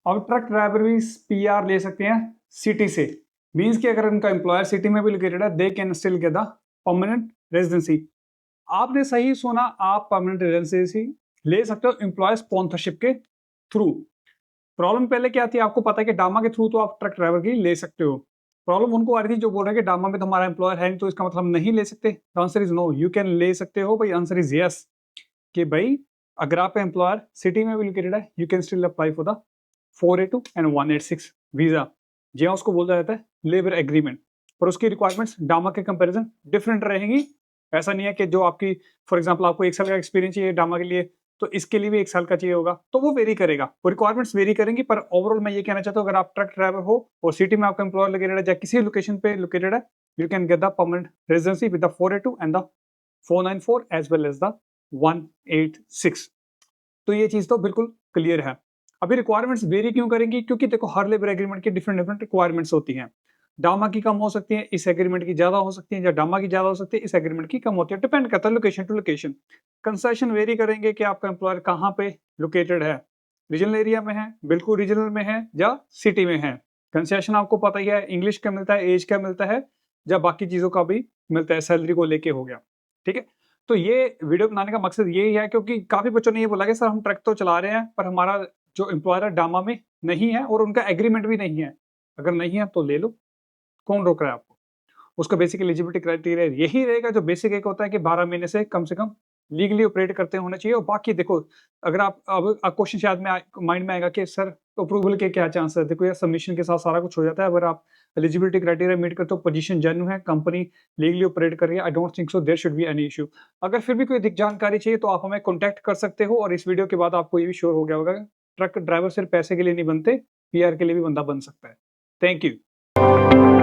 अब truck driver भी PR ले सकते हैं सिटी से, मीन्स कि अगर उनका एम्प्लॉयर सिटी में भी लोकेटेड है they can still get the permanent residency. आपने सही सुना, आप परमानेंट रेजिडेंसी ले सकते हो एम्प्लॉय स्पॉन्सरशिप के थ्रू। प्रॉब्लम पहले क्या थी, आपको पता है कि डामा के थ्रू तो आप ट्रक ड्राइवर की ले सकते हो। प्रॉब्लम उनको आ रही थी जो बोल रहे हैं कि डामा में तो हमारा एम्प्लॉयर है नहीं, तो इसका मतलब नहीं ले सकते। Answer is no, you can ले सकते हो भाई। आंसर इज यस कि भाई अगर आपका एम्प्लॉयर सिटी में भी लोकेटेड है you can still apply for the 482 and 186 visa, जी हाँ, उसको बोला जाता है लेबर एग्रीमेंट। पर उसकी रिक्वायरमेंट्स डामा के कंपैरिजन डिफरेंट रहेंगी। ऐसा नहीं है कि जो आपकी फॉर एग्जांपल आपको 1 साल का एक्सपीरियंस चाहिए डामा के लिए तो इसके लिए भी 1 साल का चाहिए होगा, तो वो वेरी करेगा, वो रिक्वायरमेंट्स वेरी करेंगी। पर ओवरऑल मैं ये कहना चाहता हूँ अगर आप ट्रक ड्राइवर हो और सिटी में आपका एम्प्लॉयर लोकेटेड है या किसी लोकेशन पे लोकेटेड है you can get the permanent residency with the 482 and the 494 as well as the 186। तो ये चीज तो बिल्कुल क्लियर है। अभी रिक्वायरमेंट्स वेरी क्यों करेंगी, क्योंकि देखो हर लेबर एग्रीमेंट की डिफरेंट डिफरेंट रिक्वायरमेंट्स होती हैं। डामा की कम हो सकती है, इस एग्रीमेंट की ज्यादा हो सकती है, या डामा की ज्यादा हो सकती है, इस एग्रीमेंट की कम होती है। डिपेंड करता है location to location. Concession vary करेंगे कि आपका एम्प्लॉयर कहाँ पे लोकेटेड है, रीजनल एरिया में है, बिल्कुल रीजनल में है, या सिटी में है। कंसेशन आपको पता ही है, इंग्लिश का मिलता है, एज का मिलता है, या बाकी चीजों का भी मिलता है, सैलरी को लेके हो गया। ठीक है, तो ये वीडियो बनाने का मकसद यही है क्योंकि काफी बच्चों ने ये बोला कि सर हम ट्रक तो चला रहे हैं पर हमारा जो एम्प्लॉयर है डामा में नहीं है और उनका एग्रीमेंट भी नहीं है। अगर नहीं है तो ले लो, कौन रोक रहा है आपको। उसका बेसिक एलिजिबिलिटी क्राइटेरिया यही रहेगा जो बेसिक एक होता है कि 12 महीने से कम लीगली ऑपरेट करते होने चाहिए। और बाकी देखो अगर आप अब क्वेश्चन शायद में माइंड में आएगा कि सर अप्रूवल के क्या चांस है। देखो यार सबमिशन के साथ सारा कुछ हो जाता है। अगर आप एलिजिबिलिटी क्राइटेरिया मीट करते हो, पोजीशन जेन्युइन है, कंपनी लीगली ऑपरेट कर रही है, I don't think so there should be any issue. अगर फिर भी कोई अधिक जानकारी चाहिए तो आप हमें कॉन्टैक्ट कर सकते हो। और इस वीडियो के बाद आपको ये भी श्योर हो गया होगा ट्रक ड्राइवर सिर्फ पैसे के लिए नहीं बनते, पीआर के लिए भी बंदा बन सकता है। Thank you.